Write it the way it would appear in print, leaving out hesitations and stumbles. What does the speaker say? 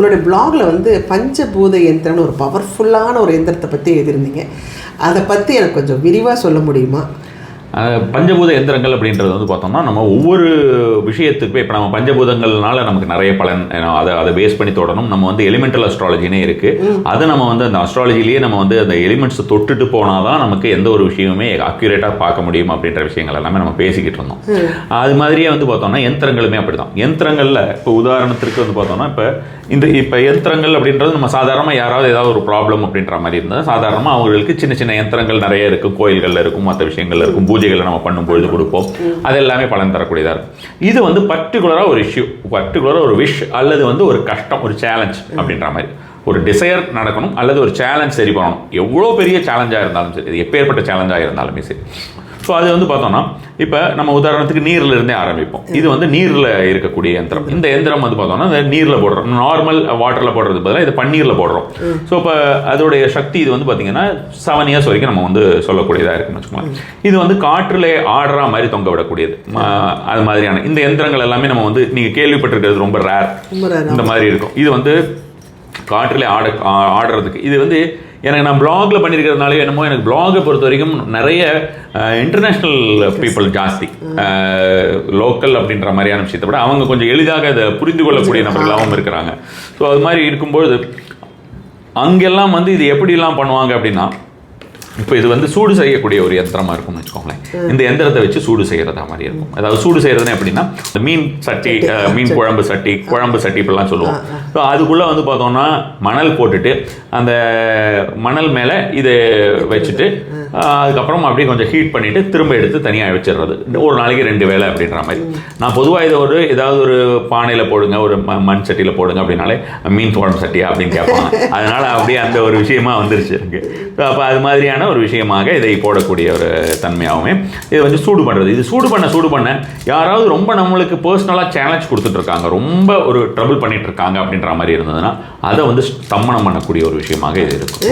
உங்களுடைய பிளாகில் வந்து பஞ்சபூத யந்திரம்னு ஒரு பவர்ஃபுல்லான ஒரு யந்திரத்தை பற்றி எழுதியிருந்தீங்க. அதை பற்றி எனக்கு கொஞ்சம் விரிவாக சொல்ல முடியுமா? பஞ்சபூத எந்திரங்கள் அப்படின்றது வந்து பார்த்தோம்னா நம்ம ஒவ்வொரு விஷயத்துக்குமே இப்போ நம்ம பஞ்சபூதங்கள்னால நமக்கு நிறைய பலன் அதை பேஸ் பண்ணி தொடரணும். நம்ம வந்து எலிமெண்டல் அஸ்ட்ராலஜினே இருக்குது. அதை நம்ம வந்து அந்த அஸ்ட்ராலஜிலேயே நம்ம வந்து அந்த எலிமெண்ட்ஸை தொட்டுட்டு போனால் தான் நமக்கு எந்த ஒரு விஷயமுமே அக்யூரேட்டாக பார்க்க முடியும் அப்படின்ற விஷயங்கள் எல்லாமே நம்ம பேசிக்கிட்டு இருந்தோம். அது மாதிரியே வந்து பார்த்தோம்னா யந்திரங்களுமே அப்படி தான். யந்திரங்களில் இப்போ உதாரணத்திற்கு வந்து பார்த்தோம்னா இப்போ யந்திரங்கள் அப்படின்றது நம்ம சாதாரணமாக யாராவது ஏதாவது ஒரு ப்ராப்ளம் அப்படின்ற மாதிரி இருந்தால் சாதாரணமாக அவங்களுக்கு சின்ன சின்ன யந்திரங்கள் நிறைய இருக்கும், கோயில்களில் இருக்கும், மற்ற விஷயங்கள் இருக்கும், பூஜைகளை நம்ம பண்ணும்பொழுது கொடுப்போம். அது எல்லாமே பலன் தரக்கூடியதாக இருக்கும். இது வந்து பர்டிகுலராக ஒரு இஷ்யூ, பர்டிகுலராக ஒரு விஷ் அல்லது வந்து ஒரு கஷ்டம், ஒரு சேலஞ்ச் அப்படின்ற மாதிரி ஒரு டிசையர் நடக்கணும் அல்லது ஒரு சேலஞ்ச் சரி பண்ணணும். எவ்வளோ பெரிய சேலஞ்சாக இருந்தாலும் சரி, இது எப்பேற்பட்ட சேலஞ்சாக இருந்தாலுமே சரி. ஸோ அது வந்து பார்த்தோம்னா இப்போ நம்ம உதாரணத்துக்கு நீரில் இருந்தே ஆரம்பிப்போம். இது வந்து நீரில் இருக்கக்கூடிய யந்திரம். இந்த யந்திரம் வந்து பார்த்தோம்னா இந்த நீரில் போடுறோம். நார்மல் வாட்டரில் போடுறது பதிலாக இது பன்னீரில் போடுறோம். ஸோ இப்போ அதோடைய சக்தி இது வந்து பார்த்தீங்கன்னா 7 years வரைக்கும் நம்ம வந்து சொல்லக்கூடியதாக இருக்குன்னு வச்சுக்கோங்க. இது வந்து காற்றில் ஆடுற மாதிரி தொங்க விடக்கூடியது. அது மாதிரியான இந்த யந்திரங்கள் எல்லாமே நம்ம வந்து நீங்கள் கேள்விப்பட்டிருக்கிறது ரொம்ப ரேர் இந்த மாதிரி இருக்கும். இது வந்து காற்றிலே ஆடுறதுக்கு இது வந்து எனக்கு நான் பிளாக்ல பண்ணியிருக்கிறதுனாலே என்னமோ எனக்கு பிளாகை பொறுத்த வரைக்கும் நிறைய இன்டர்நேஷ்னல் பீப்புள் ஜாஸ்தி. லோக்கல் அப்படின்ற மாதிரியான விஷயத்தை விட அவங்க கொஞ்சம் எளிதாக அதை புரிந்து கொள்ளக்கூடிய நபர்களாகவும் இருக்கிறாங்க. ஸோ அது மாதிரி இருக்கும்பொழுது அங்கெல்லாம் வந்து இது எப்படிலாம் பண்ணுவாங்க அப்படின்னா இப்போ இது வந்து சூடு செய்யக்கூடிய ஒரு யந்திரமாக இருக்கும்னு வச்சுக்கோங்களேன். இந்த யந்திரத்தை வச்சு சூடு செய்கிறதா மாதிரி இருக்கும். அதாவது சூடு செய்கிறதுனா எப்படின்னா இந்த மீன் சட்டி, மீன் குழம்பு சட்டி இப்படிலாம் சொல்லுவோம். ஸோ அதுக்குள்ளே வந்து பார்த்தோம்னா மணல் போட்டுட்டு அந்த மணல் மேலே இதை வச்சுட்டு அதுக்கப்புறம் அப்படியே கொஞ்சம் ஹீட் பண்ணிவிட்டு திரும்ப எடுத்து தனியாக வச்சிடுறது. ஒரு நாளைக்கு 2 வேளை அப்படின்ற மாதிரி. நான் பொதுவாக இதை ஏதாவது ஒரு பானையில் போடுங்க, ஒரு மண் சட்டியில் போடுங்க அப்படின்னாலே மீன் குழம்பு சட்டியா அப்படின்னு கேட்பாங்க. அதனால் அப்படியே அந்த ஒரு விஷயமா வந்துருச்சு எனக்கு. ஸோ அப்போ அது மாதிரியான ஒரு விஷயமாக இதை போடக்கூடிய ஒரு தன்மையாகவுமே இதை வந்து சூடு பண்ணுறது. இது சூடு பண்ண யாராவது ரொம்ப நம்மளுக்கு பர்சனலாக சேலஞ்ச் கொடுத்துட்ருக்காங்க, ரொம்ப ஒரு ட்ரபிள் பண்ணிட்டு இருக்காங்க அப்படின்ற மாதிரி இருந்ததுன்னா அதை வந்து ஸ்தம்பனம் பண்ணக்கூடிய ஒரு விஷயமாக இது இருக்கும்.